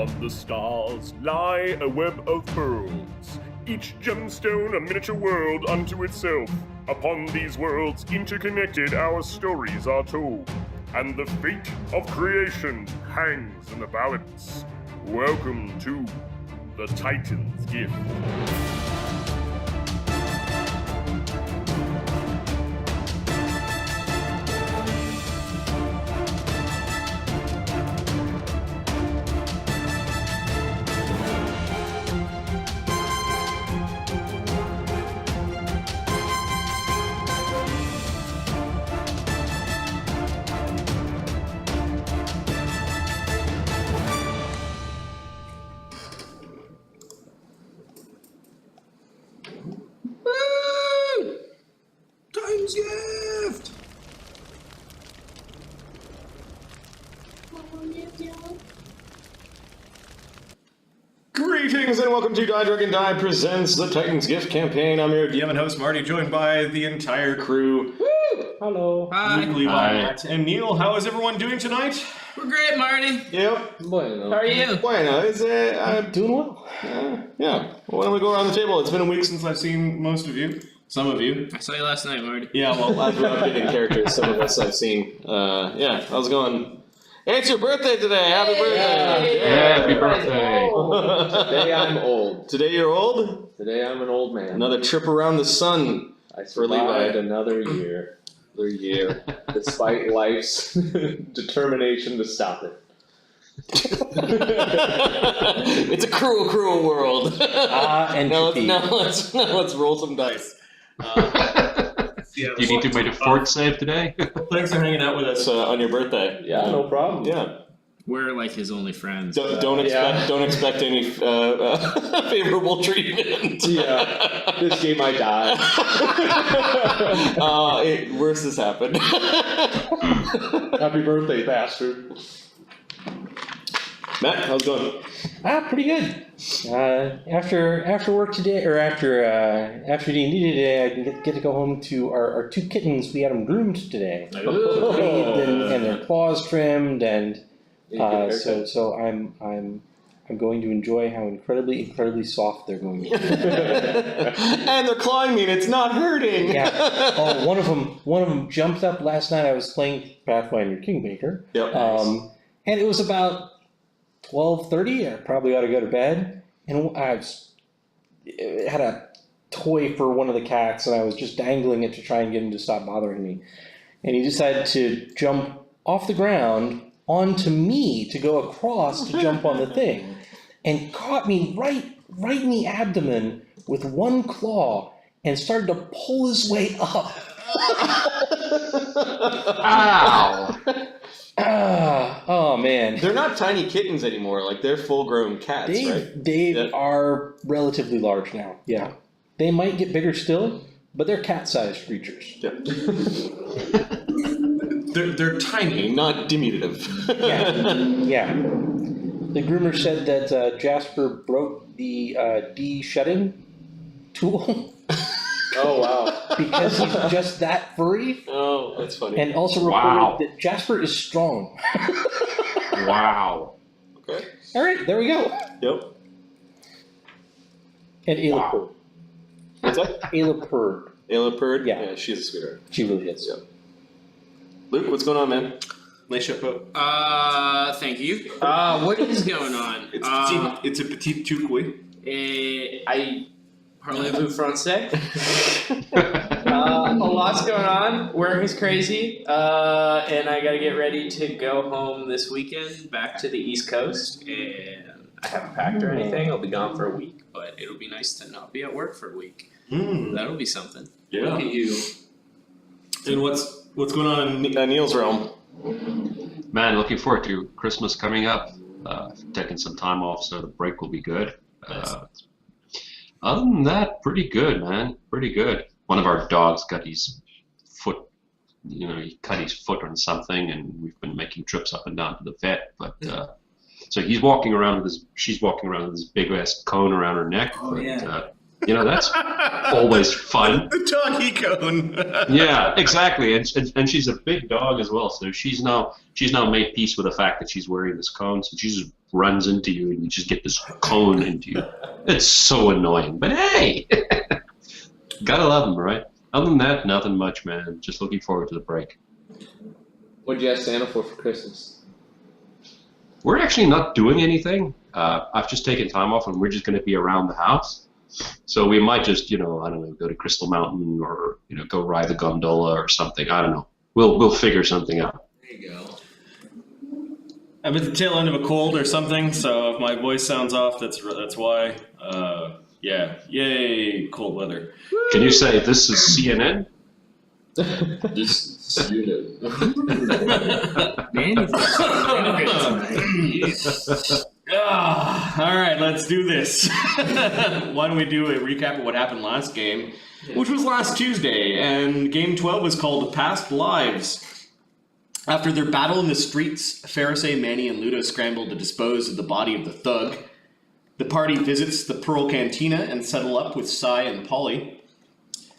Beyond the stars lie a web of pearls, each gemstone a miniature world unto itself. Upon these worlds interconnected our stories are told, and the fate of creation hangs in the balance. Welcome to the Titan's Gift. Titan's Gift! Greetings and welcome to Die Drug and Die presents the Titan's Gift campaign. I'm your DM and host Marty, joined by the entire crew. Woo! Hello. Hi. Luke, Levi, Matt, and Neil. How is everyone doing tonight? We're great, Marty. Yep. Bueno. How are you? Bueno. I'm Doing well. yeah. Well, why don't we go around the table? It's been a week since I've seen most of you. Some of you. I saw you last night, Marty. Yeah, well, as we're updating characters, some of us I've seen. Yeah, how's it going? Hey, it's your birthday today. Happy birthday. Yeah. Happy birthday. Today I'm old. Today you're old? Today I'm an old man. Another trip around the sun. I for Levi. survived another year. Despite life's determination to stop it. It's a cruel, cruel world. Now Entropy. let's roll some dice. Do you need to make a fort save today? Thanks for hanging out with us on your birthday. Yeah, no problem. Yeah. We're like his only friends. Don't expect any favorable treatment. Yeah. This game I died. Worse has happened. Happy birthday, bastard. Matt, how's it going? Pretty good. After work today, or after D&D today, I get to go home to our two kittens. We had them groomed today, and their claws trimmed, and so I'm going to enjoy how incredibly soft they're going to be. And they're clawing me, and it's not hurting. Yeah. Oh, one of them jumped up last night. I was playing Pathfinder Kingmaker. Yep. And it was about 12:30. I probably ought to go to bed, and I had a toy for one of the cats, and I was just dangling it to try and get him to stop bothering me. And he decided to jump off the ground onto me to go across to jump on the thing, and caught me right in the abdomen with one claw, and started to pull his way up. Ow! Oh man. They're not tiny kittens anymore. Like, they're full-grown cats, right? They are relatively large now. Yeah. They might get bigger still, but they're cat-sized creatures. Yeah. they're tiny, not diminutive. Yeah. The groomer said that Jasper broke the de-shedding tool. Oh, wow. Because he's just that furry. Oh, that's funny. And also reported that Jasper is strong. Wow. Okay. All right, there we go. Yep. And Ayla Wow. purred. What's that? Ayla purred. Ayla purred? Yeah. She's a sweetheart. She really is. Yep. Luke, what's going on, man? Nice ship up. Thank you. What is going on? It's a petite tukui. I parlez-vous français? A lot's going on. Work is crazy. And I gotta get ready to go home this weekend, back to the East Coast. And I haven't packed or anything. I'll be gone for a week, but it'll be nice to not be at work for a week. That'll be something. Yeah. Look at you. And what's going on in Neil's realm? Man, looking forward to Christmas coming up. Taking some time off, so the break will be good. Nice. Other than that, pretty good, man. Pretty good. One of our dogs got his foot, he cut his foot on something, and we've been making trips up and down to the vet. But so she's walking around with this big ass cone around her neck. Oh, but, yeah. That's always fun. The doggy cone. Yeah, exactly. And she's a big dog as well, so she's now made peace with the fact that she's wearing this cone. So she's runs into you and you just get this cone into you. It's so annoying, but hey, gotta love them, right? Other than that, nothing much, man. Just looking forward to the break. What'd you ask Santa for Christmas? We're actually not doing anything. I've just taken time off and we're just going to be around the house. So we might just, I don't know, go to Crystal Mountain or, go ride the gondola or something. I don't know. We'll figure something out. There you go. I'm at the tail end of a cold or something, so if my voice sounds off, that's why. Yeah, yay, cold weather. Can you say this is CNN? This unit. Man, All right, let's do this. Why don't we do a recap of what happened last game, which was last Tuesday, and game 12 was called Past Lives. After their battle in the streets, Pharisee, Manny, and Ludo scramble to dispose of the body of the thug. The party visits the Pearl Cantina and settle up with Sai and Polly.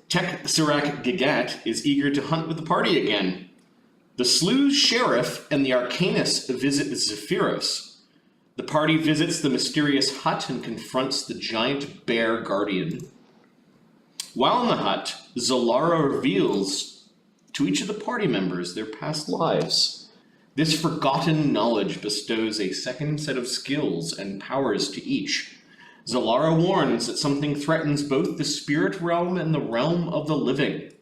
Tech Sirac Gigat is eager to hunt with the party again. The Sleuth Sheriff and the Arcanist visit Zephyros. The party visits the mysterious hut and confronts the giant bear guardian. While in the hut, Zalara reveals to each of the party members their past lives. This forgotten knowledge bestows a second set of skills and powers to each. Zalara warns that something threatens both the spirit realm and the realm of the living.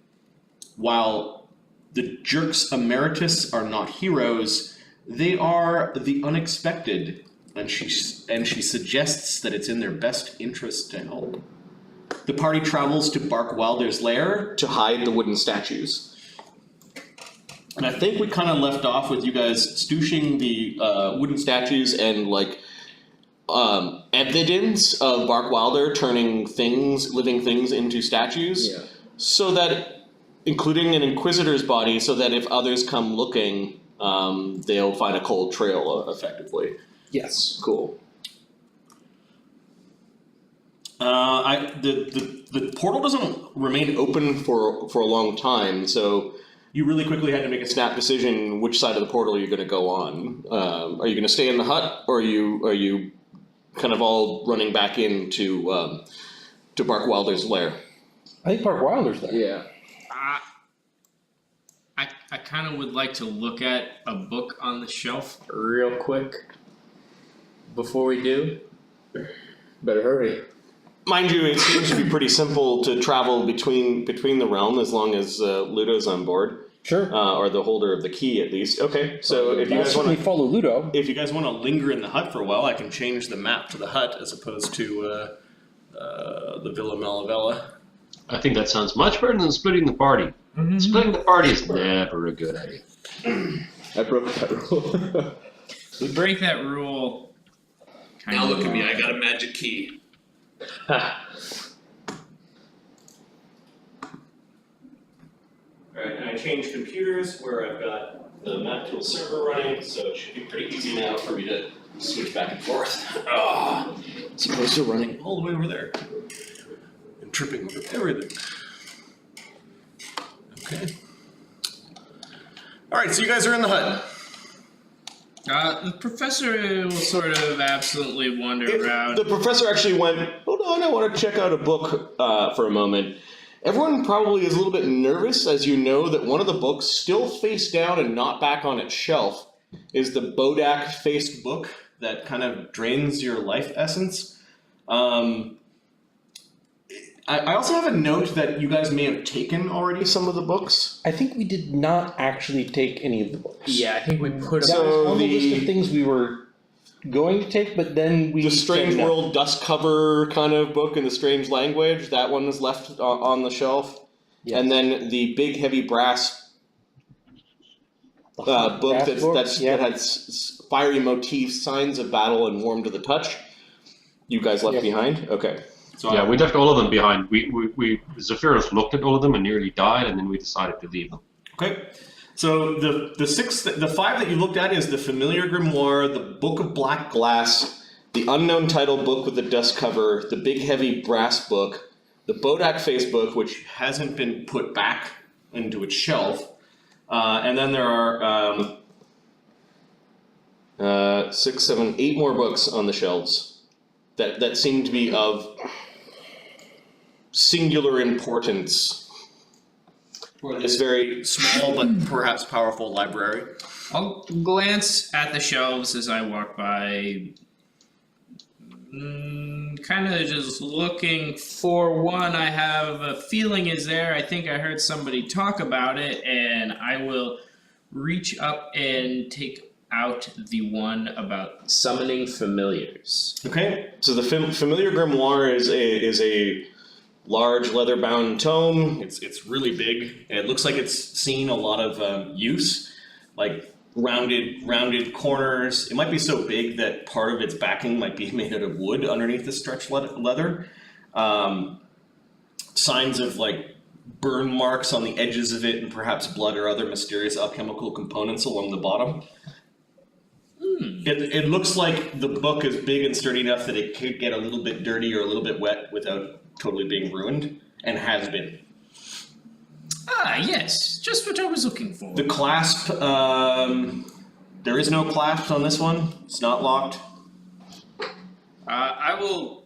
While the Jerks Emeritus are not heroes, they are the unexpected, and she suggests that it's in their best interest to help. The party travels to Bark Wilder's lair To hide the wooden statues. and I think we kind of left off with you guys stooshing the Wooden statues and evidence of Bark Wilder turning living things into statues. Yeah. So that, including an Inquisitor's body, so that if others come looking, they'll find a cold trail effectively. Yes. Cool. The portal doesn't remain open. Open for a long time, so You really quickly had to make a snap decision which side of the portal you're going to go on. Are you going to stay in the hut, or are you kind of all running back into to Bark Wilder's lair? I think Park Wilder's there. Yeah. I kind of would like to look at a book on the shelf real quick before we do. Better hurry. Mind you, it seems to be pretty simple to travel between the realm as long as Ludo's on board, Sure. or the holder of the key at least. Okay, so if you I'll guys want certainly to, follow Ludo. If you guys want to linger in the hut for a while, I can change the map to the hut as opposed to the Villa Malavella. I think that sounds much better than splitting the party. Splitting the party is never a good idea. I broke that rule. We break that rule. Now look at me, I got a magic key. Alright, and I changed computers where I've got the map tool server running, so it should be pretty easy now for me to switch back and forth. As opposed to running all the way over there and tripping over everything. Okay. Alright, so you guys are in the hut. The professor will sort of absently wander around. the professor actually went, hold on, I want to check out a book for a moment. Everyone probably is a little bit nervous, as you know that one of the books, still face down and not back on its shelf, is the Bodak-faced book that kind of drains your life essence. I also have a note that you guys may have taken already some of the books. I think we did not actually take any of the books. Yeah, I think we put That them. was on the list of things we were going to take, but then we The Strange said no. World dust cover kind of book in the strange language, that one is left on the shelf. Yes. And then the big heavy brass book Brass that has fiery motifs, signs of battle, and warm to the touch. You guys left Yep. behind? Okay. So Yeah, we left all of them behind. We Zephyros looked at all of them and nearly died, and then we decided to leave them. Okay. So the five that you looked at is the Familiar Grimoire, the Book of Black Glass, the unknown title book with the dust cover, the big heavy brass book, the Bodak face book, which hasn't been put back into its shelf, and then there are 6, 7, 8 more books on the shelves that seem to be of singular importance. It's very Small but perhaps powerful library. I'll glance at the shelves as I walk by, kind of just looking for one I have a feeling is there. I think I heard somebody talk about it, and I will reach up and take out the one about summoning familiars. Okay, so the Familiar Grimoire is a large leather-bound tome. It's really big. It looks like it's seen a lot of use, like rounded corners. It might be so big that part of its backing might be made out of wood underneath the stretched leather. Signs of like burn marks on the edges of it, and perhaps blood or other mysterious alchemical components along the bottom. It looks like the book is big and sturdy enough that it could get a little bit dirty or a little bit wet without totally being ruined, and has been. Ah, yes, just what I was looking for. The clasp, there is no clasp on this one. It's not locked. I will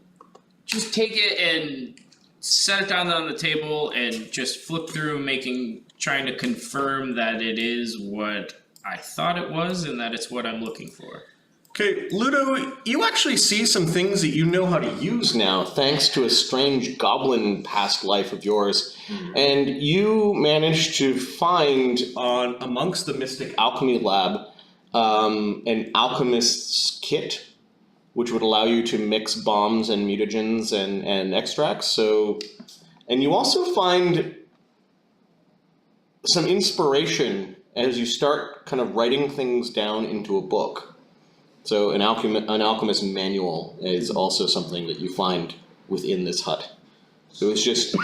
just take it and set it down on the table and just flip through, trying to confirm that it is what I thought it was and that it's what I'm looking for. Okay, Ludo, you actually see some things that you know how to use now, thanks to a strange goblin past life of yours. And you managed to find amongst the Mystic Alchemy Lab an alchemist's kit, which would allow you to mix bombs and mutagens and extracts. So, and you also find some inspiration as you start kind of writing things down into a book. So an alchemist manual is also something that you find within this hut. So it's just,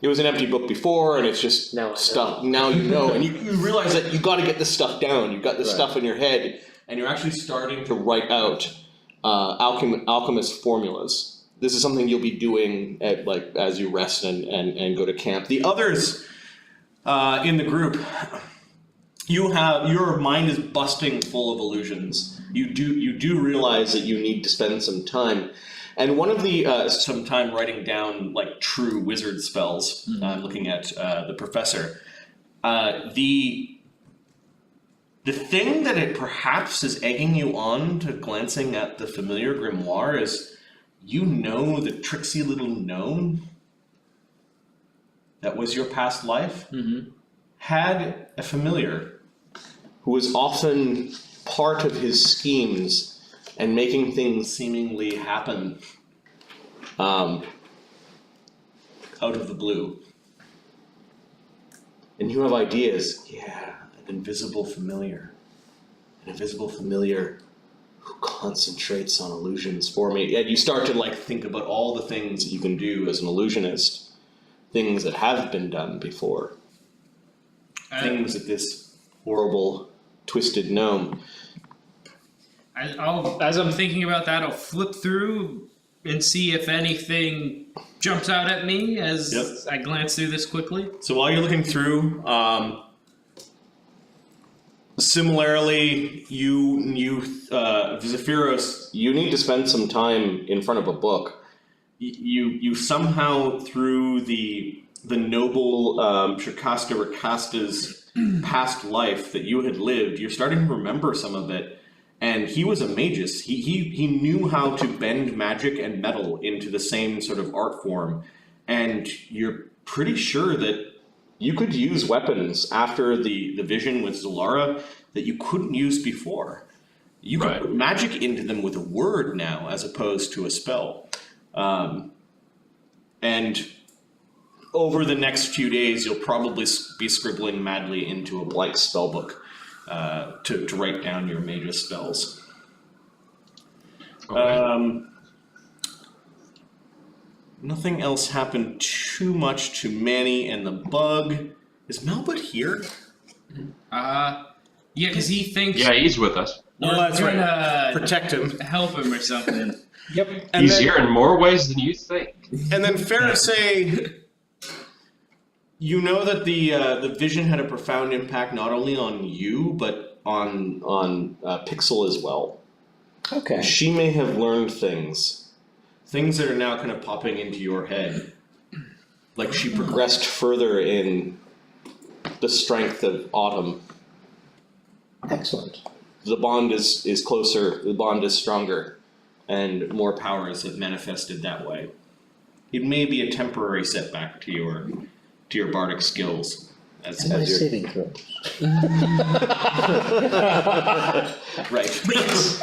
it was an empty book before, and it's just stuff. Now you know, and you realize that you got to get this stuff down. You've got this stuff in your head, and you're actually starting to write out alchemist formulas. This is something you'll be doing at, like, as you rest and go to camp. The others in the group, your mind is busting full of illusions. You do realize that you need to spend some time, and one of the some time writing down like true wizard spells. I'm looking at the professor. The thing that it perhaps is egging you on to glancing at the Familiar Grimoire is, you know, the tricksy little gnome that was your past life had a familiar who was often part of his schemes and making things seemingly happen out of the blue. And you have ideas. Yeah, an invisible familiar. An invisible familiar who concentrates on illusions for me. And you start to like think about all the things that you can do as an illusionist. Things that have been done before. Things that this horrible, twisted gnome. As I'm thinking about that, I'll flip through and see if anything jumps out at me as I glance through this quickly. So while you're looking through, similarly, Zephyros, you need to spend some time in front of a book. You somehow, through the noble Shikasta Rakasta's past life that you had lived, you're starting to remember some of it. And he was a magus. He knew how to bend magic and metal into the same sort of art form. And you're pretty sure that you could use weapons after the vision with Zolara that you couldn't use before. You could put magic into them with a word now as opposed to a spell. And over the next few days, you'll probably be scribbling madly into a blank spellbook. To write down your major spells. Okay. Nothing else happened too much to Manny and the bug. Is Melbut here? Yeah, because he thinks He's with us. Oh, that's right. gonna Protect him. help him or something. Yep. And He's then, here in more ways than you think. And then fair to say, you know that the vision had a profound impact not only on you, but on Pixel as well. Okay. She may have learned things. Things that are now kind of popping into your head. Like she Progressed further in the strength of Autumn. Excellent. The bond is closer, the bond is stronger. and more powers have manifested that way. It may be a temporary setback to your bardic skills. As My your saving throws. right. Yes.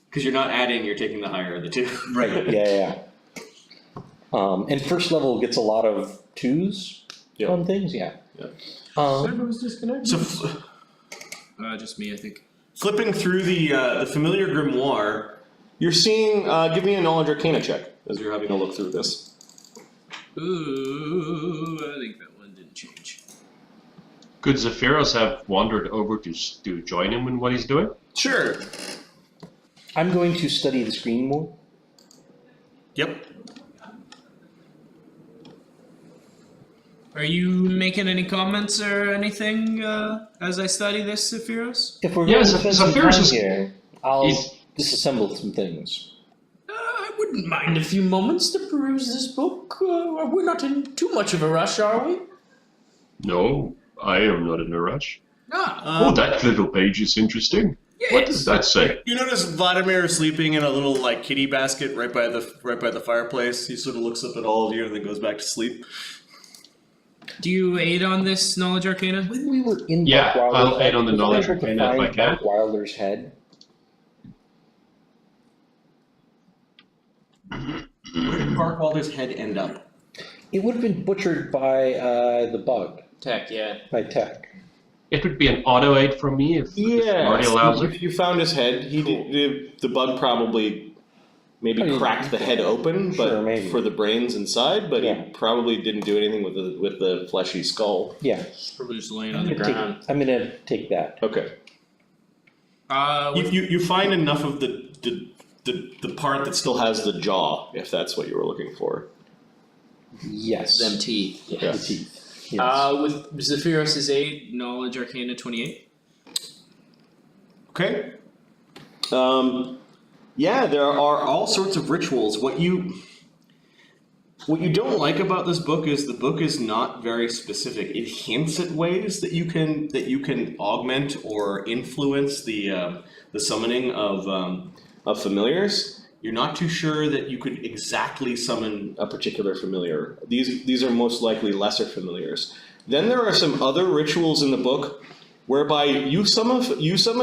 Because you're not adding, you're taking the higher of the two. Right. Yeah. And first level gets a lot of 2s Yep. on things. Yeah. Yep. was disconnected. So Just me, I think. flipping through the familiar grimoire, You're seeing, give me a knowledge arcana check as you're having a look through this. Ooh, I think that one didn't change. Could Zephyros have wandered over to join him in what he's doing? sure. I'm going to study the screen more. Yep. Are you making any comments or anything as I study this, Sephiros? If we're Yeah, going to spend some Zephyros time is- here, I'll he's- disassemble some things. I wouldn't mind a few moments to peruse this book. We're not in too much of a rush, are we? No, I am not in a rush. Ah, Oh, that little page is interesting. What does that say? You notice Vladimir sleeping in a little like kitty basket right by the fireplace. He sort of looks up at all of you and then goes back to sleep. do you aid on this knowledge arcana? When we were in Yeah, Dark Wilder's I'll aid on the head, was knowledge I able to arcana if I find can. Dark Wilder's head. Where did Mark Walder's head end up? It would have been butchered by the bug, Tech, yeah. by Tech. It would be an auto aid from me if Marty allows it. If you found his head, the bug probably maybe I mean, cracked the head open, but sure, maybe. for the brains inside, but Yeah. he probably didn't do anything with the fleshy skull. Yeah, Probably just laying I'm on the gonna ground. I'm gonna take that. Okay. You find enough of the part that still Still has the jaw, if that's what you were looking for. Yes. Them teeth. Yeah. The teeth. Yes. With Zephyros' aid, knowledge arcana 28. Okay. Yeah, there are all sorts of rituals. What you don't like about this book is the book is not very specific. It hints at ways that you can augment or influence the summoning Of familiars, You're not too sure that you could exactly summon. a particular familiar. These are most likely lesser familiars. Then there are some other rituals in the book whereby you summon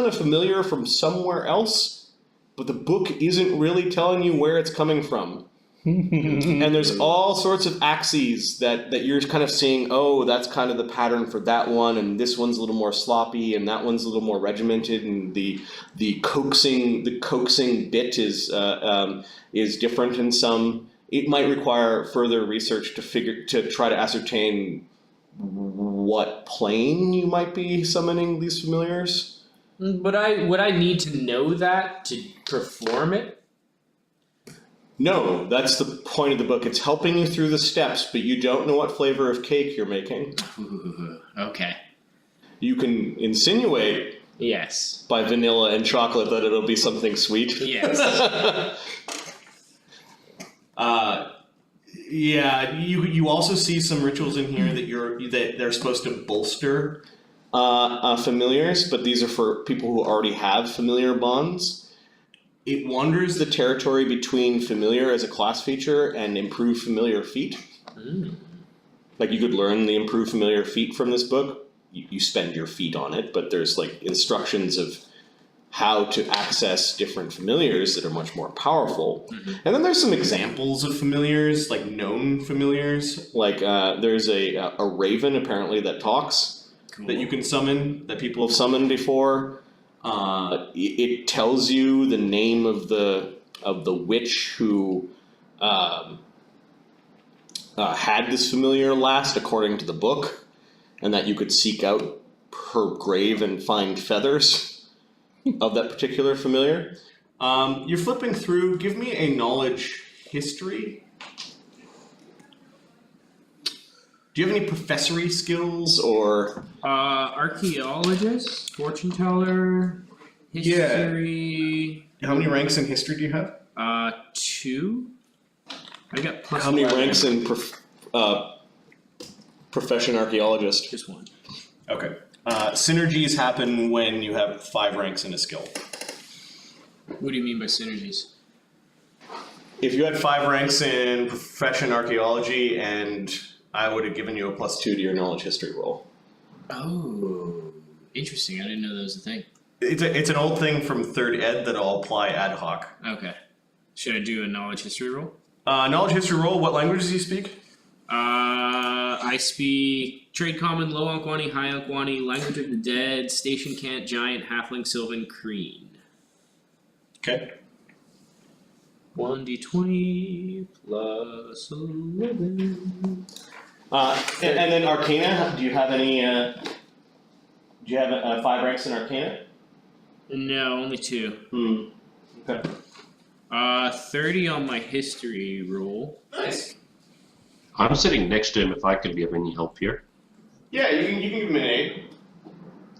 a familiar from somewhere else, but the book isn't really telling you where it's coming from. And there's all sorts of axes that you're kind of seeing, oh, that's kind of the pattern for that one, and this one's a little more sloppy, and that one's a little more regimented, and the coaxing bit is different in some. It might require further research to try to ascertain what plane you might be summoning these familiars. Would I need to know that to perform it? No, that's the point of the book. It's helping you through the steps, but you don't know what flavor of cake you're making. Ooh, okay. You can insinuate Yes. by vanilla and chocolate that it'll be something sweet. Yes. Yeah, you also see some rituals in here that they're supposed to bolster. Familiars, but these are for people who already have familiar bonds. It wanders The territory between familiar as a class feature and improved familiar feat. Like you could learn the improved familiar feat from this book. You spend your feet on it, but there's like instructions of how to access different familiars that are much more powerful. And then there's some examples of familiars, like known familiars, like there's a raven apparently that talks that you can summon, that people people have summoned before. It tells you the name of the witch who had this familiar last, according to the book, and that you could seek out her grave and find feathers of that particular familiar. You're flipping through. Give me a knowledge history. Do you have any professory skills or? Archaeologist, fortune teller, History. How many ranks in history do you have? 2. I got plus How many 11. ranks in profession archaeologist? Just 1. Okay. Synergies happen when you have 5 ranks in a skill. What do you mean by synergies? If you had 5 ranks in profession archaeology, and I would have given you a +2 2 to your knowledge history roll. Oh, interesting. I didn't know that was a thing. It's an old thing from 3rd ed that I'll apply ad hoc. Okay. Should I do a knowledge history roll? Knowledge history roll, what languages do you speak? I speak Trade Common, Low Ankwani, High Ankwani, Language of the Dead, Station Cant, Giant, Halfling, Sylvan, Kreen. Okay. 1d20 plus 11. And then Arcana, do you have any, do you have 5 ranks in Arcana? No, only 2. Okay. 30 on my history roll. Nice. I'm sitting next to him if I can be of any help here. Yeah, you can give him an 8.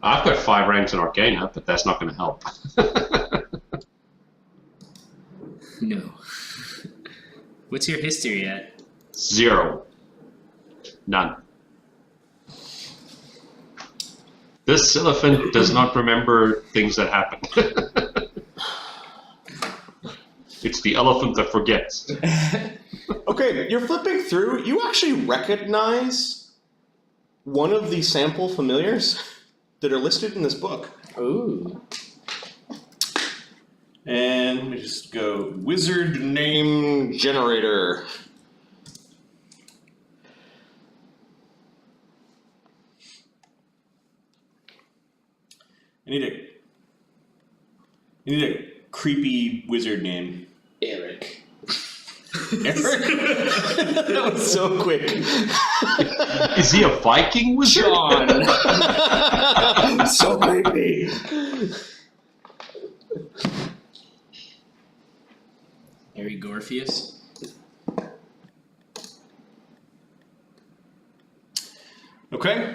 I've got 5 ranks in Arcana, but that's not going to help. No. What's your history at? 0. None. This elephant does not remember things that happen. It's the elephant that forgets. Okay, you're flipping through. You actually recognize one of the sample familiars that are listed in this book. Ooh. And let me just go wizard name. Generator. I need a creepy wizard name. Eric. Eric? That was so quick. Is he a Viking wizard? John. So creepy. Harry Gorpheus. Okay.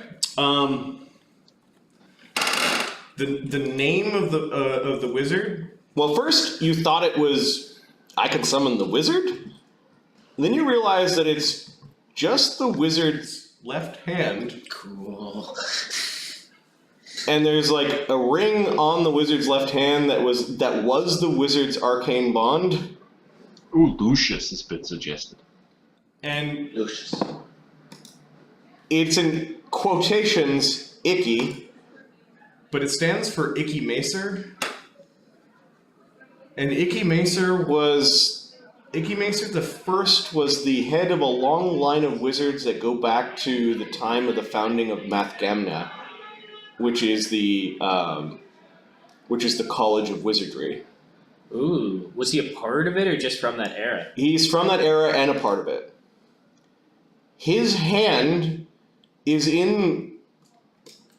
The name of the wizard. Well, first you thought it was I can summon the wizard. And then you realize that it's just the wizard's Left hand. Cool. and there's like a ring on the wizard's left hand that was the wizard's arcane bond. Ooh, Lucius has been suggested. And Lucius. It's in quotations icky. but it stands for Icky Macer. And Icky Macer the First was the head of a long line of wizards that go back to the time of the founding of Mathgamna, which is the College of Wizardry. Ooh, was he a part of it or just from that era? He's from that era and a part of it. His hand is in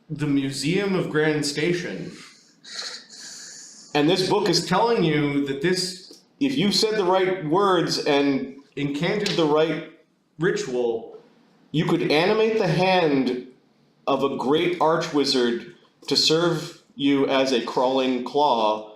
the Museum of Grand Station. and this book is Telling you that this if you said the right words and incanted the right, ritual you could animate the hand of a great archwizard to serve you as a crawling claw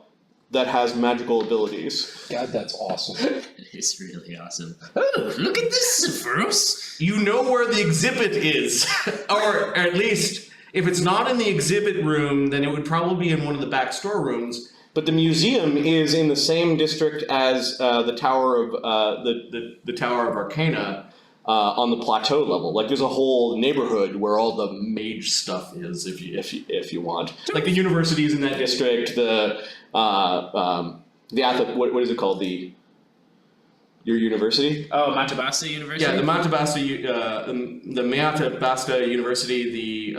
that has magical abilities. God, that's awesome. It's really awesome. Oh, look at this, Sephiroth! you know where the exhibit is. Or at least, if it's not in the exhibit room, then it would probably be in one of the back storerooms. But the museum is in the same district as the Tower of The Tower of Arcana. on the plateau level. Like there's a whole neighborhood where all the Mage stuff is, if if you want. like the universities in that District, the what is it called? Your university? Oh, Matabasa University? Yeah, the Matabasta University, the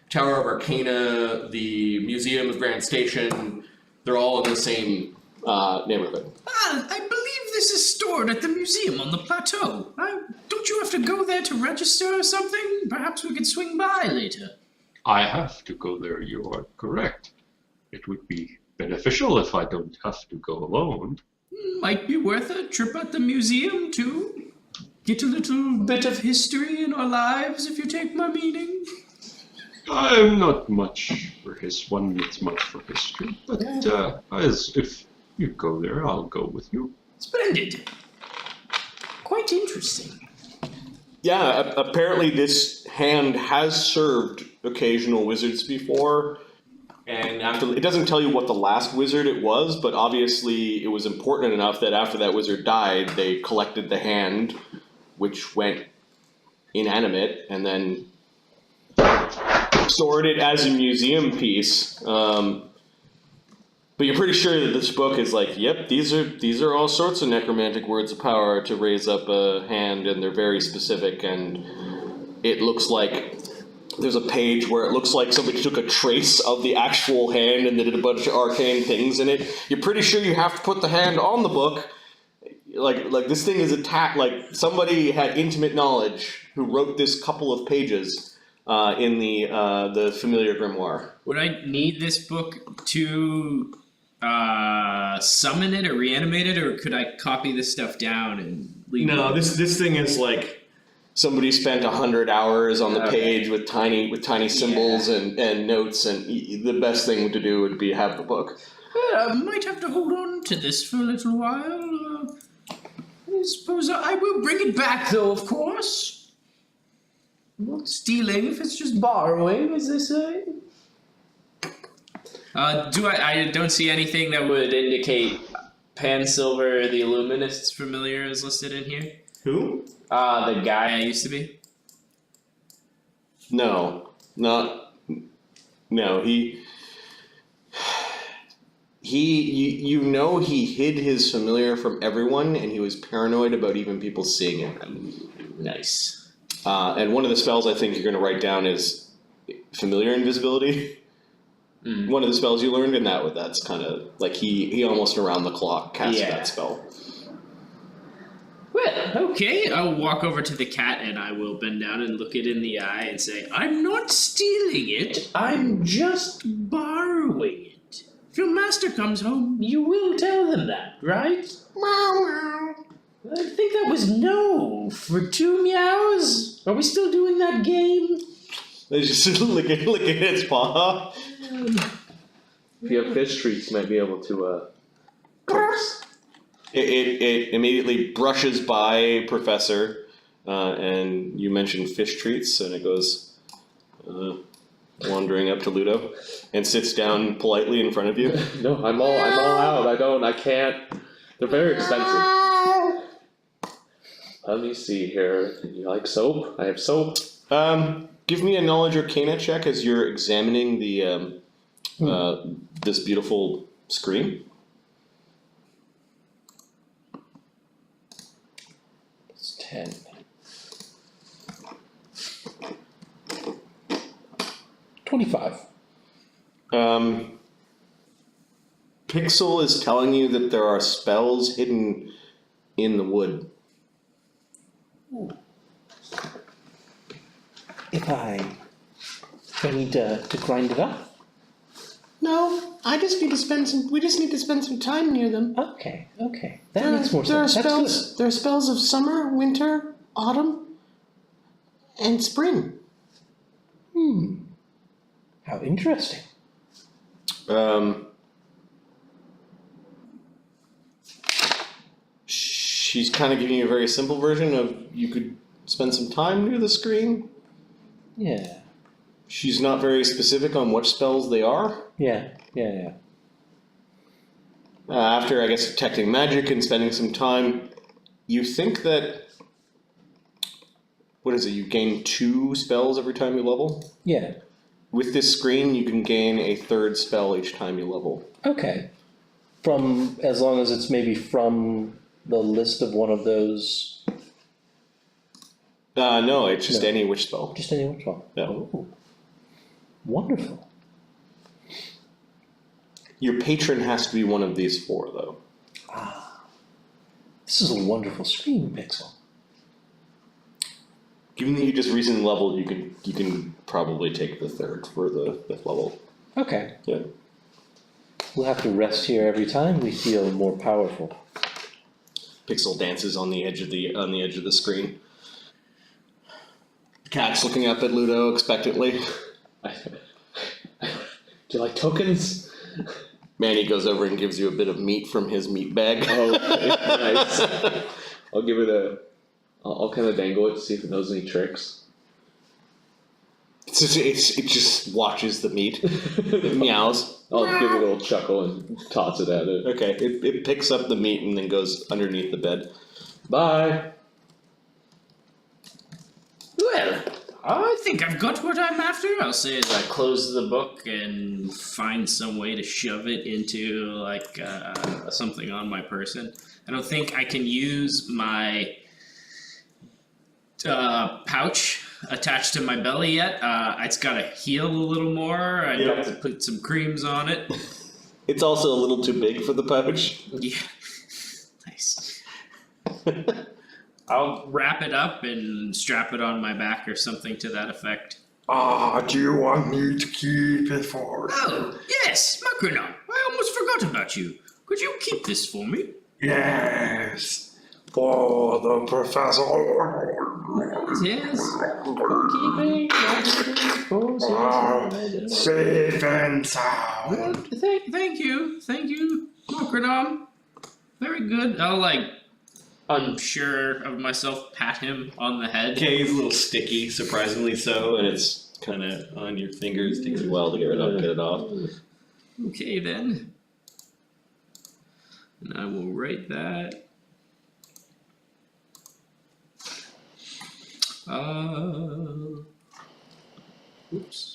Tower of Arcana, the Museum of Grand Station, they're all in the same Neighborhood. Ah, I believe this is stored at the museum on the plateau. Don't you have to go there to register or something? Perhaps we could swing by later. I have to go there, you are correct. It would be beneficial if I don't have to go alone. Might be worth a trip at the museum, too. Get a little bit of history in our lives, if you take my meaning. I'm not much for one that's much for history, but as if you go there, I'll go with you. Splendid. Quite interesting. Yeah, apparently this hand has served occasional wizards before, and after it doesn't tell you what the last wizard it was, but obviously it was important enough that after that wizard died, they collected the hand, which went inanimate, and then stored it as a museum piece. But you're pretty sure that this book is like, yep, these are all sorts of necromantic words of power to raise up a hand, and they're very specific, and it looks like there's a page where it looks like somebody took a trace of the actual hand and they did a bunch of arcane things in it. You're pretty sure you have to put the hand on the book. Like this thing is attacked, like somebody had intimate knowledge who wrote this couple of pages in the familiar grimoire. Would I need this book to summon it or reanimate it, or could I copy this stuff down and leave No, it? this thing is like Somebody spent 100 hours on the page with tiny symbols and notes, and the best thing to do would be have the book. I might have to hold on to this for a little while. I suppose I will bring it back, though, of course. Not stealing if it's just borrowing, as they say. I don't see anything that would indicate Pan Silver the Illuminist's familiar is listed in here. who? The guy I used to be. No, he you know he hid his familiar from everyone, and he was paranoid about even people seeing it. Nice. And one of the spells I think you're going to write down is familiar invisibility. One of the spells you learned, and that's kind of like he almost around the clock cast that spell. Well, okay, I'll walk over to the cat and I will bend down and look it in the eye and say, I'm not stealing it, I'm just borrowing it. If your master comes home, you will tell him that, right? Meow, meow. I think that was no for 2 meows. Are we still doing that game? They just licking its paw. If you have fish treats, you might be able to. It immediately brushes by Professor, and you mentioned fish treats, and it goes wandering up to Ludo and sits down politely in front of you. No, I'm all out. I can't. They're very expensive. Let me see here. You like soap? I have soap. Give me a knowledge arcana check as you're examining the this beautiful screen. It's 10. $25. Pixel is telling you that there are spells hidden in the wood. If I need to grind it up? No, we just need to spend some time near them. Okay. That makes more sense. That's There are spells of summer, winter, autumn, and spring. good. How interesting. She's kind of giving you a very simple version of you could spend some time near the screen. Yeah. She's not very specific on what spells they are. Yeah. After, I guess, detecting magic and spending some time, you think that... What is it? You gain 2 spells every time you level? Yeah. With this screen, you can gain a 3rd spell each time you level. Okay. From, as long as it's maybe from the list of one of those. No, it's just any witch spell. Just any which one. Yeah. Oh. Wonderful. Your patron has to be one of these 4, though. This is a wonderful screen, Pixel. Given that you just recently leveled, you can probably take the 3rd for the 5th level. Okay. Yeah. We'll have to rest here every time we feel more powerful. Pixel dances on the edge of the screen. Cat's looking up at Ludo expectantly. Do you like tokens? Manny goes over and gives you a bit of meat from his meat bag. Oh, okay. Nice. I'll give it I'll kind of dangle it to see if it knows any tricks. It just watches the meat. It meows. I'll give it a little chuckle and toss it at it. Okay, it picks up the meat and then goes underneath the bed. Bye. Well, I think I've got what I'm after. I'll say as I close the book and find some way to shove it into like something on my person. I don't think I can use my pouch attached to my belly yet. It's got to heal a little more. I've got to put some creams on it. It's also a little too big for the pouch. Yeah. Nice. I'll wrap it up and strap it on my back or something to that effect. Do you want me to keep it for? Oh, yes, Macronon. I almost forgot about you. Could you keep this for me? Yes, for the professor. Yes. Safe and sound. Thank you, Macronon. Very good. I'll unsure of myself, pat him on the head. Okay, he's a little sticky, surprisingly so, and it's kind of on your fingers. Takes a while to get it off. Okay then. And I will write that. Oops.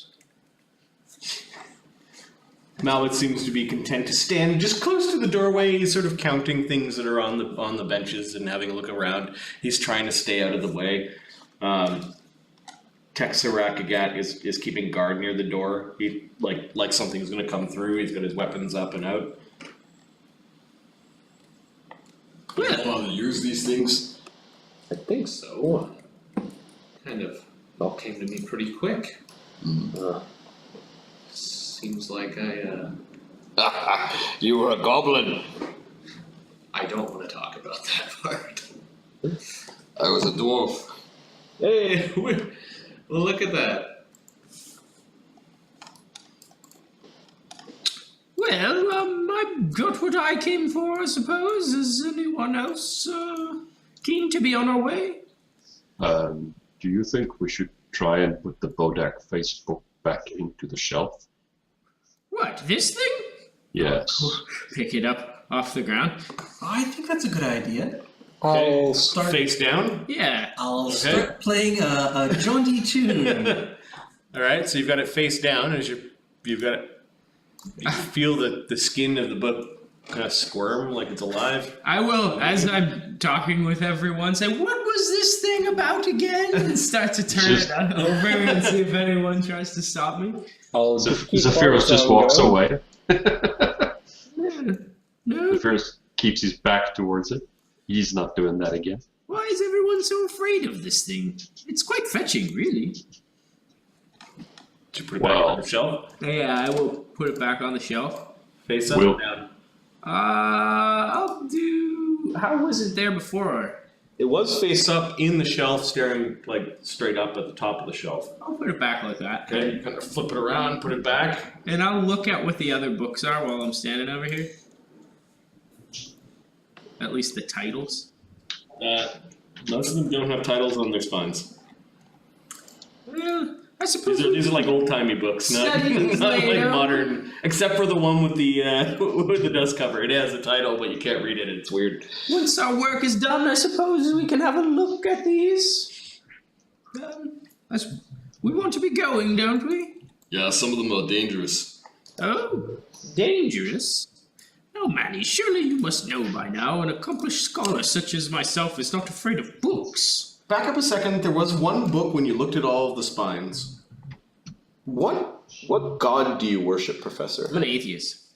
Malwood seems to be content to stand just close to the doorway. He's sort of counting things that are on the benches and having a look around. He's trying to stay out of the way. Texarakagat is keeping guard near the door. He like something's going to come through. He's got his weapons up and out. Well, You know how to use these things? I think so. Kind of all came to me pretty quick. Seems like You were a goblin. I don't want to talk about that part. I was a dwarf. Hey, well, look at that. well, I got what I came for, I suppose. Is anyone else keen to be on our way? Do you think we should try and put the Bodak Facebook back into the shelf? What, this thing? Yes. Pick it up off the ground. I think that's a good idea. I'll Start. Face down. Yeah. I'll start playing a jaunty tune. All right, so you've got it face down as you've got it. You feel the skin of the book kind of squirm like it's alive. I will, as I'm talking with everyone, say, what was this thing about again? And start to turn it over and see if anyone tries to stop me. I'll just keep Zephyrus just going. walks away. No? Zephyrus keeps his back towards it. He's not doing that again. Why is everyone so afraid of this thing? It's quite fetching, really. Did you put it back on the shelf? Yeah, I will put it back on the shelf. Face up Will. or down? I'll do... How was it there before? It was Face up in the shelf, staring like straight up at the top of the shelf. I'll put it back like that. Okay, you kind of flip it around, put it back. And I'll look at what the other books are while I'm standing over here. At least the titles. Most of them don't have titles on their spines. Well, I suppose These are like old timey books, not Studies like later. modern. Except for the one with the with the dust cover. It has a title, but you can't read it. It's weird. once our work is done, I suppose we can have a look at these. We want to be going, don't we? Yeah, some of them are dangerous. Oh, dangerous? Oh, Manny, surely you must know by now an accomplished scholar such as myself is not afraid of books. Back up a second. There was one book when you looked at all of the spines. What god do you worship, Professor? I'm an atheist.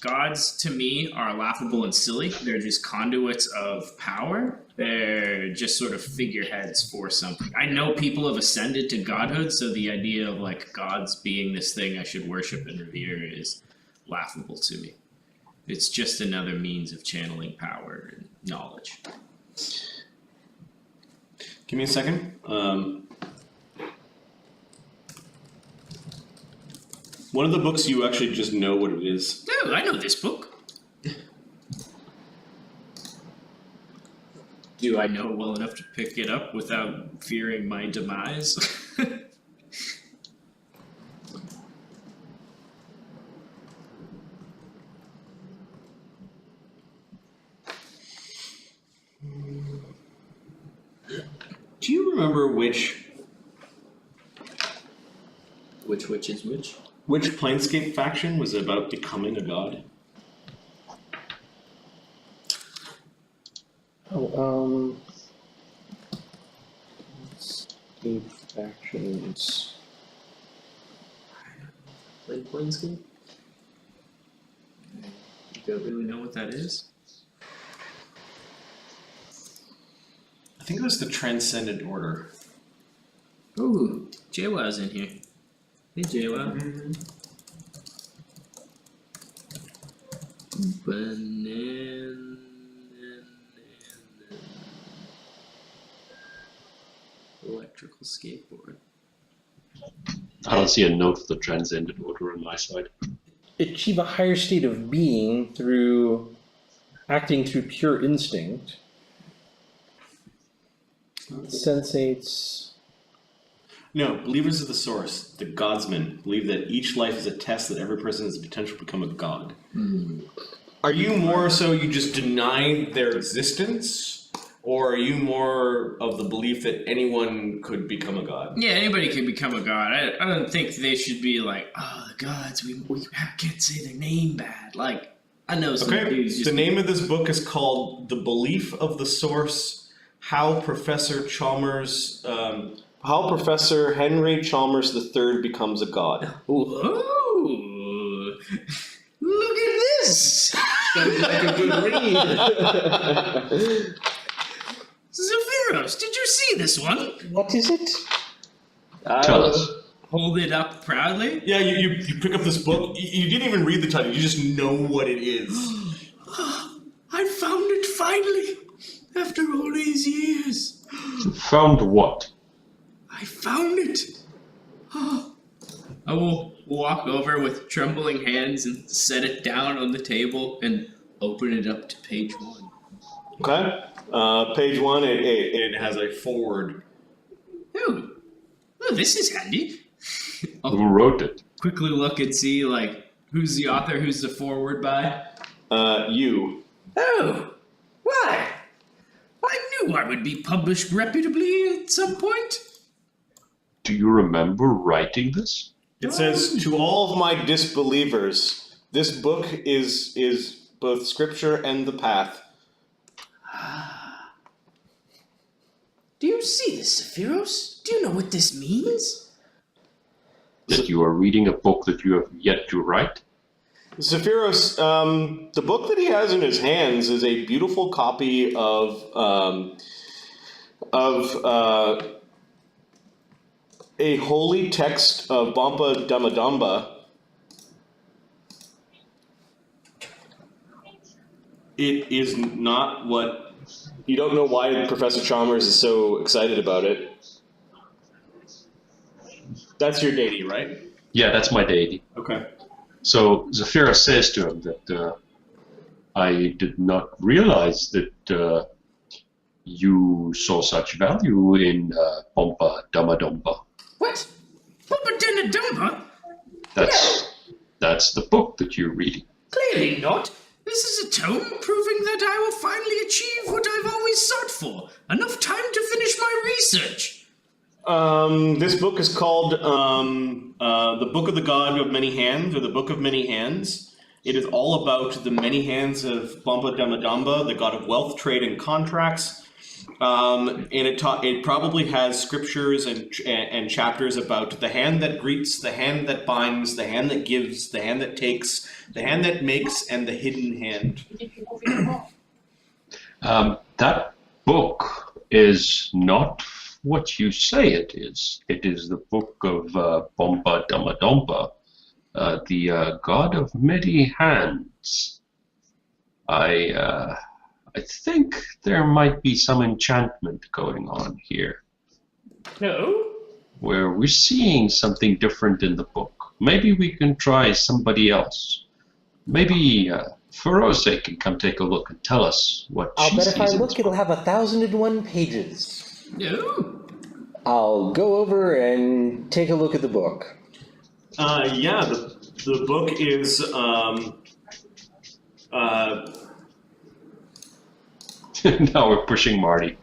Gods, to me, are laughable and silly. They're just conduits of power. They're just sort of figureheads for something. I know people have ascended to godhood, so the idea of like gods being this thing I should worship and revere is laughable to me. It's just another means of channeling power and knowledge. Give me a second. One of the books you actually just know what it is. Oh, I know this book. Do I know it well enough to pick it up without fearing my demise? Do you remember which Is which? Which Planescape faction was about becoming a god? Escape factions. Played Planescape? You don't really know what that is? I think it was the Transcendent Order. Ooh, JWoww's in here. Hey, JWoww. Electrical skateboard. I don't see a note for the Transcendent Order on my side. Achieve a higher state of being through acting through pure instinct. Sensates. No, believers of the source, the godsmen, believe that each life is a test that every person has the potential to become a god. Are you more so you just deny their existence? Or are you more of the belief that anyone could become a god? Yeah, anybody can become a god. I don't think they should be like, oh, the gods, we can't say their name bad. Like, I know some dudes just... The name of this book is called The Belief of the Source, How Professor Henry Chalmers III Becomes a God. Whoa! Look at this! Sounds like a good read. Zephyros, did you see this one? What is it? Tell us. Hold it up proudly. Yeah, you pick up this book, you didn't even read the title, you just know what it is. I found it finally, after all these years. Found what? I found it. I will walk over with trembling hands and set it down on the table and open it up to page 1. Okay. Page 1, it has a forward. Oh, this is handy. Who wrote it? Quickly look and see, like, who's the author, who's the forward by. You. Oh, why? I knew I would be published reputably at some point. Do you remember writing this? It says, to all of my disbelievers, this book is both scripture and the path. Do you see this, Zephyros? Do you know what this means? That you are reading a book that you have yet to write? Zephyros, the book that he has in his hands is a beautiful copy of a holy text of Bompa Damadamba. It is not what... You don't know why Professor Chalmers is so excited about it. That's your deity, right? Yeah, that's my deity. Okay. So Zephyros says to him that I did not realize that you saw such value in Bompa Damadamba. What? Bompa Damadamba? That's the book that you're reading. Clearly not. This is a tome proving that I will finally achieve what I've always sought for. Enough time to finish my research. This book is called The Book of the God of Many Hands, or The Book of Many Hands. It is all about the many hands of Bompa Damadamba, the god of wealth, trade, and contracts. And it probably has scriptures and chapters about the hand that greets, the hand that binds, the hand that gives, the hand that takes, the hand that makes, and the hidden hand. That book is not what you say it is. It is the book of Bompa Damadamba, the god of many hands. I think there might be some enchantment going on here. No? Where we're seeing something different in the book. maybe we can try somebody else. Maybe Ferose can come take a look and tell us what I'll she bet sees if I in look, this it'll book. have 1,001 pages. No. I'll go over and take a look at the book. Yeah, the book is Now we're pushing Marty.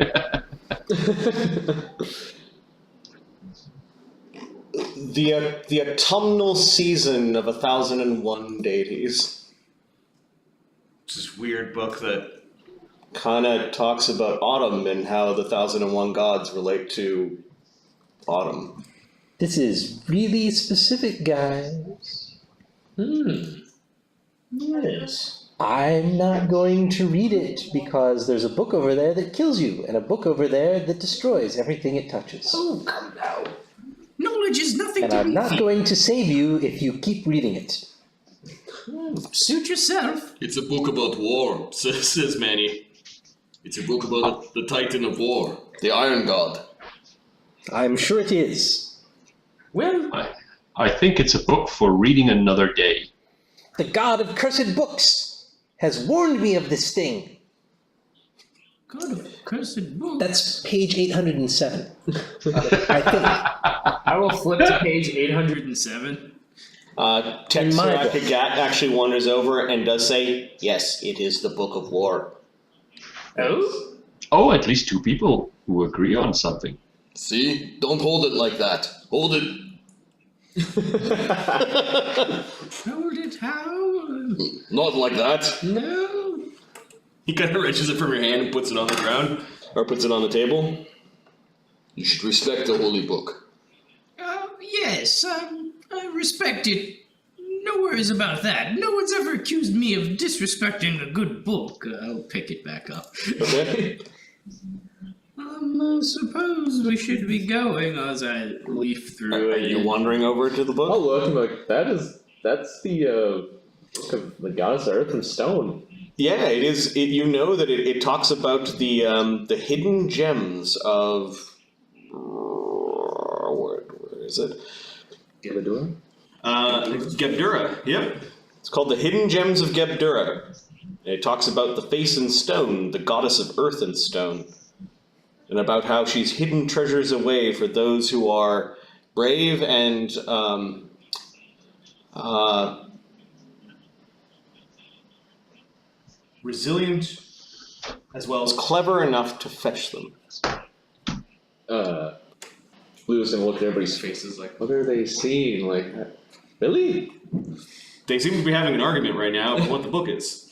The autumnal season of 1,001 deities. It's this weird book that Kind of talks about autumn and how the 1,001 gods relate to autumn. This is really specific, guys. Yes. I'm not going to read it because there's a book over there that kills you and a book over there that destroys everything it touches. Oh, come now. Knowledge is nothing And to I'm me. not going to save you if you keep reading it. Suit yourself. It's a book about war, says Manny. It's a book about the Titan of War, the Iron God. I'm sure it is. Well, I think it's a book for reading another day. The god of cursed books has warned me of this thing. God of cursed book. That's page 807. I think. I will flip to page 807. Texarac book. Gat actually wanders over and does say, yes, it is the Book of War. Oh? Oh, at least two people who agree on something. See? Don't hold it like that. Hold it. Hold it how? Not like that. No. he kind of wrenches it from your hand and puts it on the ground. Or puts it on the table. You should respect the holy book. Yes, I respect it. No worries about that. No one's ever accused me of disrespecting a good book. I'll pick it back up. Okay. I suppose we should be going as I leaf through Are it. you wandering over to the I'll book? look and be like, that's the book of the goddess of earth and stone. Yeah, it is. You know that it talks about the hidden gems of. Where is it? Gebadura? Gebdura, yep. It's called The Hidden Gems of Gebdura. And it talks about the face in stone, the goddess of earth and stone. And about how she's hidden treasures away for those who are brave and Resilient as well as clever enough to fetch them. Lou's gonna look at everybody's faces like, what are they seeing? Like, really? They seem to be having an argument right now about what the book is.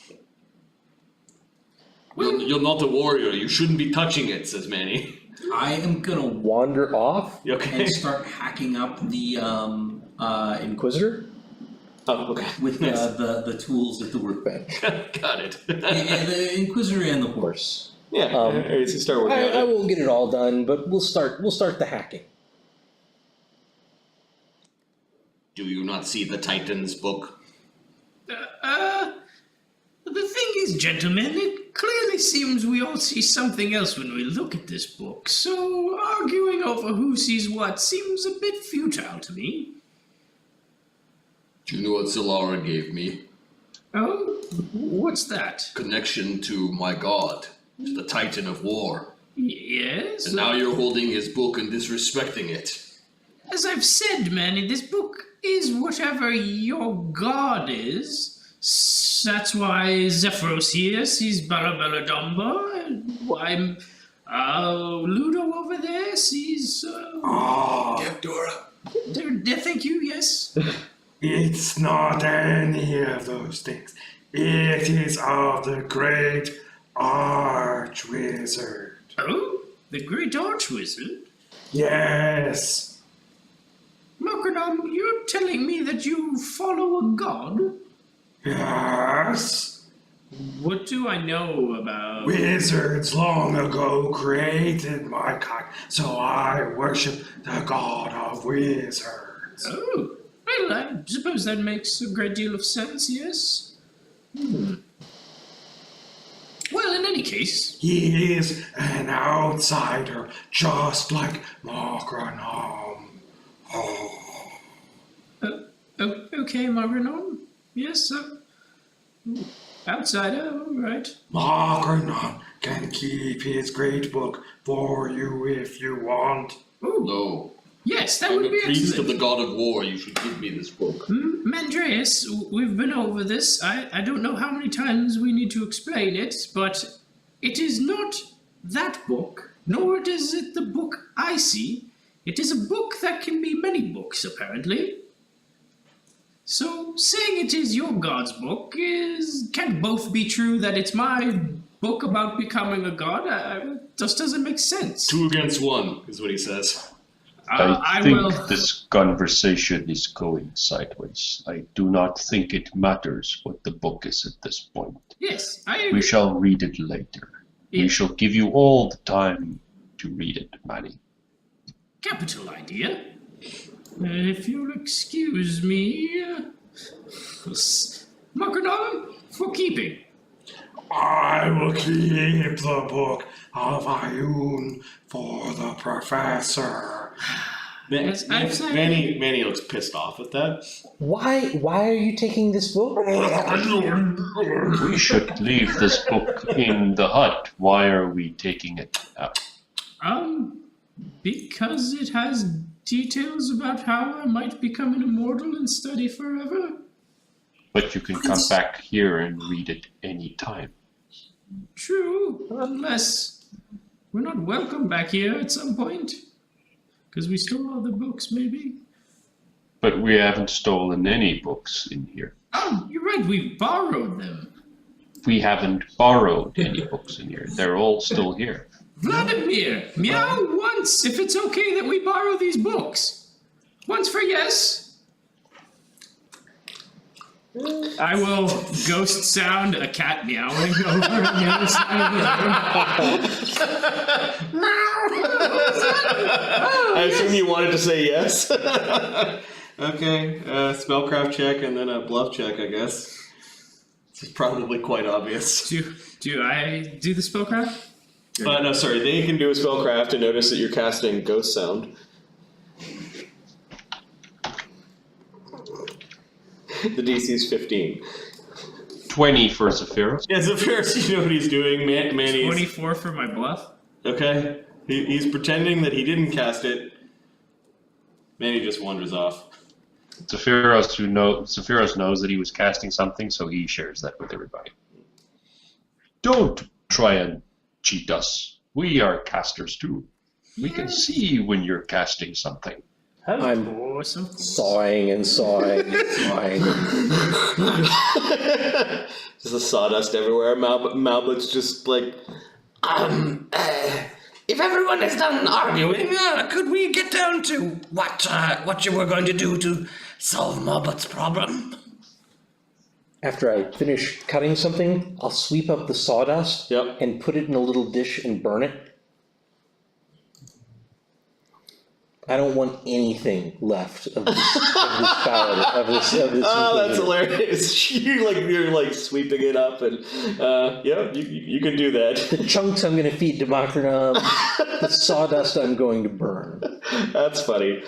You're not a warrior. You shouldn't be touching it, says Manny. I am gonna Wander off? You okay? and start hacking up the Inquisitor? Oh, okay. with the tools at the workbench. Got it. And the Inquisitor and the horse. Yeah, it's a start working on I it. won't get it all done, but we'll start the hacking. Do you not see the Titan's book? The thing is, gentlemen, it clearly seems we all see something else when we look at this book, so arguing over who sees what seems a bit futile to me. Do you know what Zilara gave me? Oh? What's that? Connection to my god, to the Titan of War. Yes? And now you're holding his book and disrespecting it. As I've said, Manny, this book is whatever your god is. That's why Zephyros here sees Barabella Dumba, and why Ludo over there sees... Gebdura. Thank you, yes. It's not any of those things. It is of the great Archwizard. Oh? The Great Archwizard? Yes. Mokradam, you're telling me that you follow a god? Yes. What do I know about... Wizards long ago created my kind, so I worship the god of wizards. Oh, well, I suppose that makes a great deal of sense, yes? Well, in any case... He is an outsider, just like Mokranam. Oh. Okay, Margaret. Yes, outsider, alright. Margaret can keep his great book for you if you want. Oh, No. yes, that I'm would a be priest of excellent. the god of war. You should give me this book. Mandreas, we've been over this. I don't know how many times we need to explain it, but it is not that book, nor is it the book I see. It is a book that can be many books, apparently. So, saying it is your god's book can't both be true that it's my book about becoming a god. Just doesn't make sense. 2 against 1 is what he says. I will. think this conversation is going sideways. I do not think it matters what the book is at this point. Yes, I We agree. shall read it later. Yeah. We shall give you all the time to read it, Manny. Capital idea. If you'll excuse me, Margaret, for keeping. I will keep the book of Ayun for the professor. Yes, I've said- Manny looks pissed off at that. Why are you taking this book? We should leave this book in the hut. Why are we taking it out? Because it has details about how I might become an immortal and study forever. But you can come back here and read it any time. True, unless we're not welcome back here at some point. Because we stole all the books, maybe. But we haven't stolen any books in here. Oh, you're right, we borrowed them. We haven't borrowed any books in here. They're all still here. Vladimir, meow once if it's okay that we borrow these books. Once for yes. I will ghost sound a cat meowing over on the other side of the room. I assume you wanted to say yes. Okay, spellcraft check and then a bluff check, I guess. This is probably quite obvious. Do I do the spellcraft? No, sorry. They can do a spellcraft and notice that you're casting Ghost Sound. The DC is 15. 20 for Zephyros. Yeah, Zephyros, you know what he's doing. Manny's 24 for my bluff. okay. He's pretending that he didn't cast it. Manny just wanders off. Zephyros knows that he was casting something, so he shares that with everybody. Don't try and cheat us. We are casters too. We can see when you're casting something. I'm sawing and sawing and sawing. There's the sawdust everywhere. Malbut's just like, If everyone is done arguing, could we get down to what you were going to do to solve Mobut's problem? After I finish cutting something, I'll sweep up the sawdust Yep. and put it in a little dish and burn it. I don't want anything left of this palette, of this. oh, that's hilarious. You're like sweeping it up, and yeah, you can do that. The chunks I'm going to feed to Makranam, the sawdust I'm going to burn. That's funny.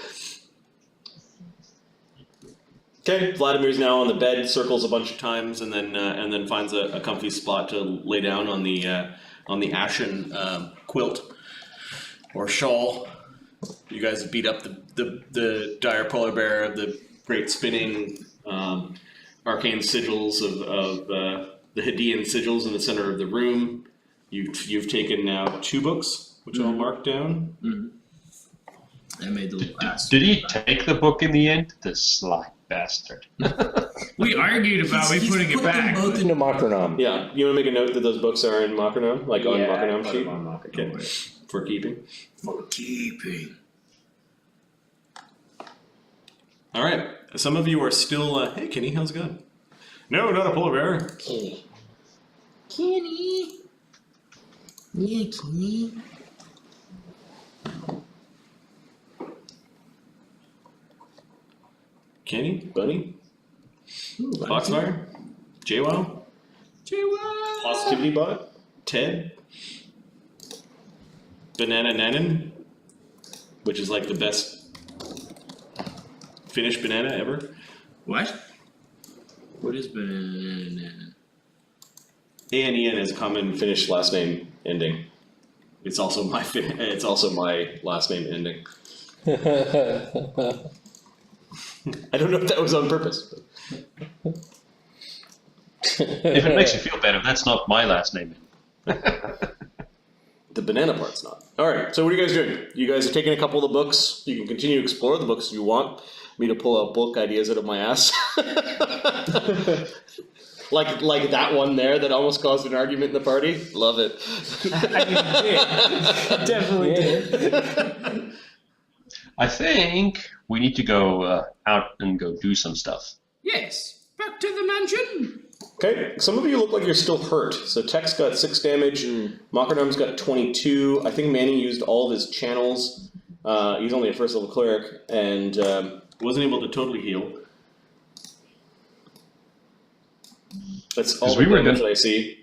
Okay, Vladimir's now on the bed, circles a bunch of times, and then finds a comfy spot to lay down on the ashen quilt or shawl. You guys have beat up the dire polar bear, the great spinning arcane sigils of the Hadean sigils in the center of the room. You've taken now 2 books, which I'll mark down. I made the last. Did he take the book in the end? The sly bastard. We argued about me putting it back. Both into Makranam. Yeah, you want to make a note that those books are in Makranam, like on Makranam sheet? Okay. For keeping. For keeping. All right. Some of you are still. Hey, Kenny, how's it going? No, not a polar bear. Kenny. Kenny. Yeah, Kenny. Kenny? Bunny? Foxfire? JWoww? Positivity Bot? Ted? Banana Nanan? Which is like the best Finnish banana ever. What? What is banana? A-N-E-N is a common Finnish last name ending. It's also my last name ending. I don't know if that was on purpose. If it makes you feel better, that's not my last name. The banana part's not. Alright, so what are you guys doing? You guys are taking a couple of the books. You can continue to explore the books you want me to pull out book ideas out of my ass. like that one there that almost caused an argument in the party. Love it. I mean, it did. Definitely did. I think we need to go out and go do some stuff. Yes, back to the mansion. Okay, some of you look like you're still hurt. So Tech's got 6 damage, Makarnam's got 22. I think Manny used all of his channels. He's only a first level cleric, and Wasn't able to totally heal. that's all we the were damage gonna- I see.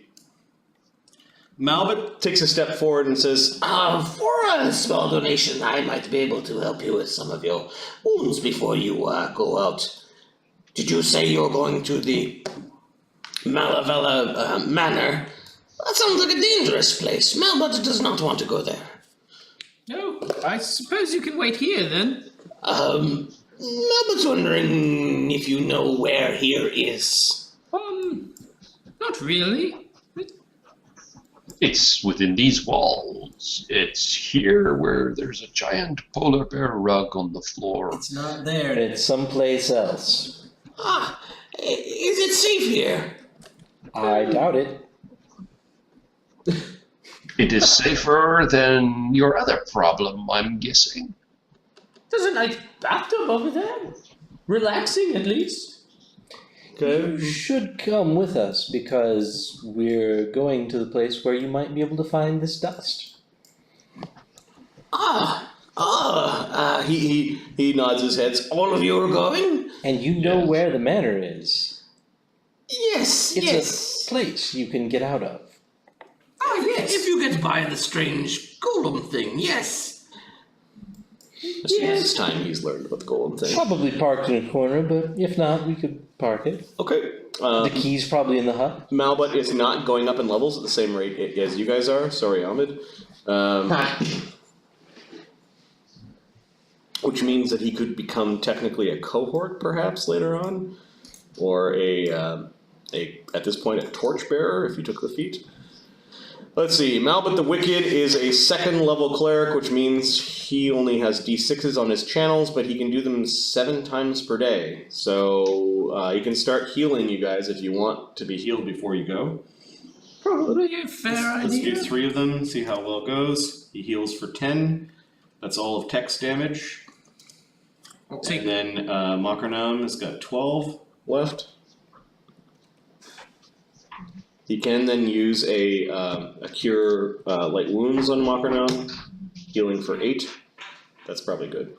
Malbit, Takes a step forward and says, For a small donation, I might be able to help you with some of your wounds before you go out. Did you say you're going to the Malavella Manor? That sounds like a dangerous place. Malbut does not want to go there. No, I suppose you can wait here then. Malbut's wondering if you know where here is. Not really. It's within these walls. It's here where there's a giant polar bear rug on the floor. It's not there. It's someplace else. Is it safe here? I doubt it. It is safer than your other problem, I'm guessing. There's a nice bathtub over there. Relaxing, at least. You should come with us because we're going to the place where you might be able to find this dust. he nods his head. All of you are going? And you know where the manor is. Yes, It's a place you can get out of. Ah, yes. If you get by the strange golem thing, yes. This time he's learned about the golem thing. Probably parked in a corner, but if not, we could park it. Okay. The key's probably in the hut. Malbut is not going up in levels at the same rate as you guys are. Sorry, Ahmed. Which means that he could become technically a cohort, perhaps later on, or at this point a torchbearer if you took the feat. Let's see. Malbut the Wicked is a 2nd level cleric, which means he only has d6s on his channels, but he can do them 7 times per day. So you can start healing you guys if you want to be healed before you go. Probably a fair let's do idea. 3 of them, see how well it goes. He heals for 10. That's all of Tech's damage. I'll take And then Makarnam has got 12 left. He can then use a cure light wounds on Makarnam, healing for 8. That's probably good.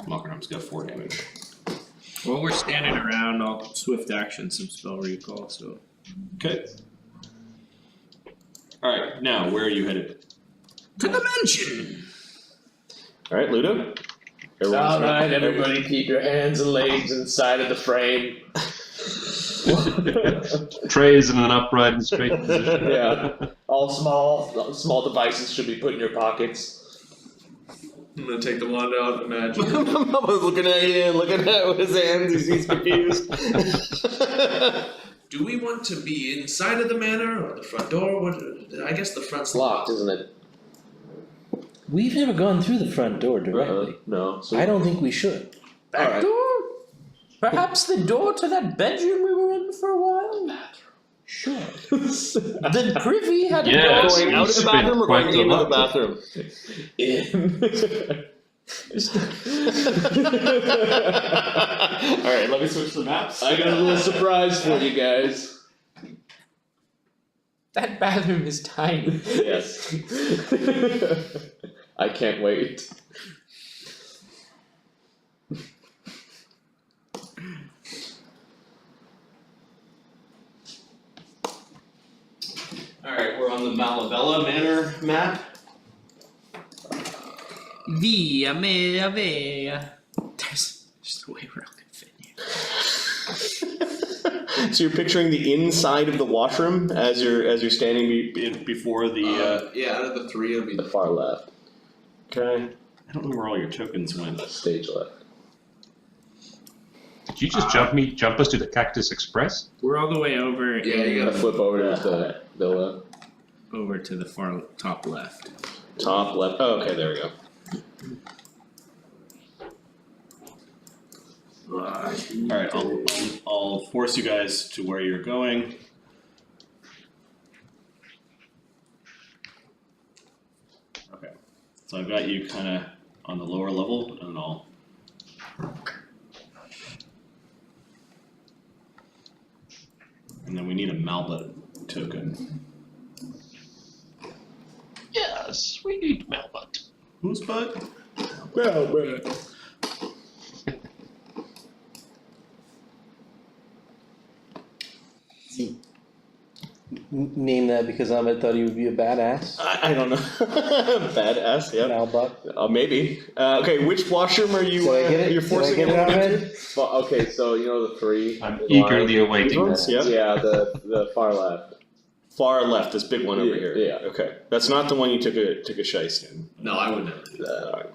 Makarnam's got 4 damage. While we're standing around, I'll swift action some spell recall, so. Okay. Alright, now where are you headed? To the mansion! Alright, Ludo? Alright, everybody keep your hands and legs inside of the frame. Trays in an upright and straight position. Yeah. All small devices should be put in your pockets. I'm gonna take the wand out, imagine. Mama's looking at you, looking at his hands, he's confused. Do we want to be inside of the manor or the front door? I guess the front's locked, isn't it? We've never gone through the front door directly. No. So I don't think we should. Back door? Perhaps the door to that bedroom we were in for a while? Sure. The privy had a Yes, going out of the bathroom or quite going into the a bathroom? Alright, let me switch the maps. I got a little surprise for you guys. That bathroom is tiny. Yes. I can't wait. Alright, we're on the Malavella Manor map. Villa Malavella. There's a way we're all gonna fit in here. So you're picturing the inside of the washroom as you're standing before the. Yeah, out of the three, it'll be The far left, Okay. I don't know where all your tokens went. stage left. Did you just jump us to the Cactus Express? We're all the way over. Yeah, you gotta Flip over to the villa. over to the far top left. Top left. Oh, okay, there we go. Alright, I'll force you guys to where you're going. Okay. So I've got you kind of on the lower level, and I'll. And then we need a Malba token. Yes, we need Melbutt. Whose butt? Name that because Ahmed thought he would be a badass. I don't know. Badass. Yeah. Malbutt. Maybe. Okay, which washroom are you? Did I get it? You're forcing Did I get it, everyone Ahmed? into? Well, okay, so you know the three. I'm the eagerly line- awaiting These ones? that. Yeah. Yeah, the far left. Far left, this big one over here. Yeah. Okay, that's not the one you took a shiest in. No, I would never do that.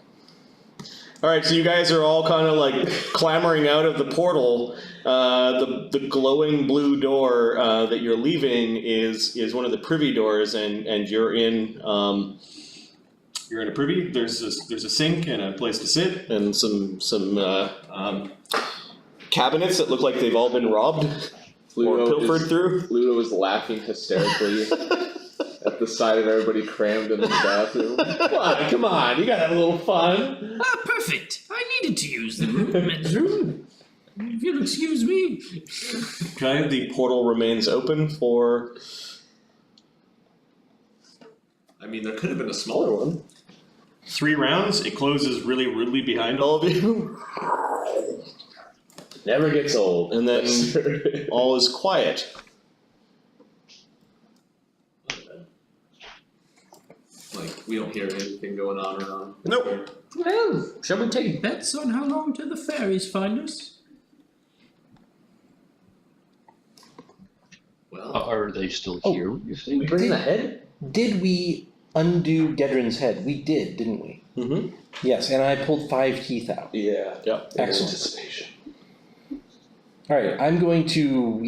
All right, so you guys are all kind of like clambering out of the portal. The glowing blue door that you're leaving is one of the privy doors, and you're in. You're in a privy. There's a sink and a place to sit. And some cabinets that look like they've all been robbed or pilfered through. Ludo was laughing hysterically at the sight of everybody crammed in the bathroom. Come on, you gotta have a little fun. Ah, perfect. I needed to use the men's room. If you'll excuse me. Okay, the portal remains open for. I mean, there could have been a smaller one. 3 rounds. It closes really rudely behind All of you, Never gets old. and then all is quiet. Like, we don't hear anything going on around. Nope. Well, shall we take bets on how long till the fairies find us? Well, Are they still Oh. here, you think? Bring the head? Did we undo Gedrin's head? We did, didn't we? Mm-hmm. Yes, and I pulled 5 teeth out. Yeah. Yep. Excellent. Anticipation. All right, I'm going to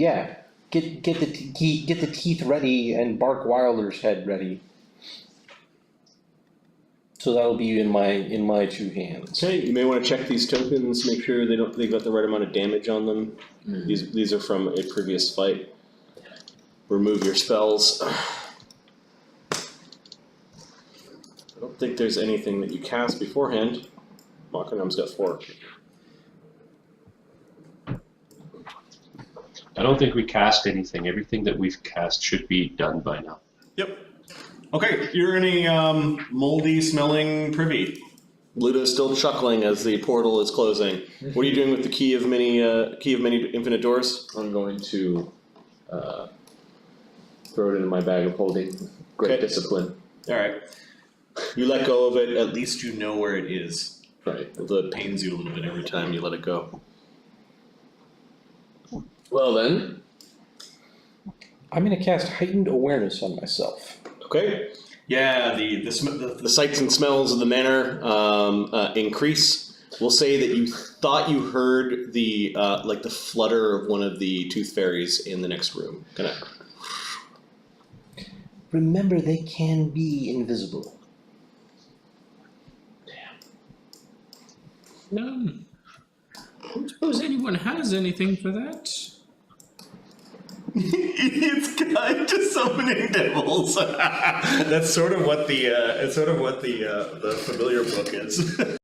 get the teeth ready and Bark Wilder's head ready. So that'll be in my 2 hands. Okay, you may want to check these tokens, make sure they've got the right amount of damage on them. These are from a previous fight. Remove your spells. I don't think there's anything that you cast beforehand. Makanam's got 4. I don't think we cast anything. Everything that we've cast should be done by now. Yep. Okay, you're in a moldy smelling privy. Ludo's still chuckling as the portal is closing. What are you doing with the key of many infinite doors? I'm going to throw it into my bag of holding. Great Okay. discipline. Alright. You let go of it, At least you know where it is. Right. it Pains you a little bit every time. time you let it go. Well then, I'm going to cast heightened awareness on myself. Okay. Yeah, The sights and smells of the manor increase. We'll say that you thought you heard the like the flutter of one of the tooth fairies in the next room. Kind of. Remember, they can be invisible. No. I don't suppose anyone has anything for that. Idiot's Guide to Summoning Devils. That's sort of what the familiar book is.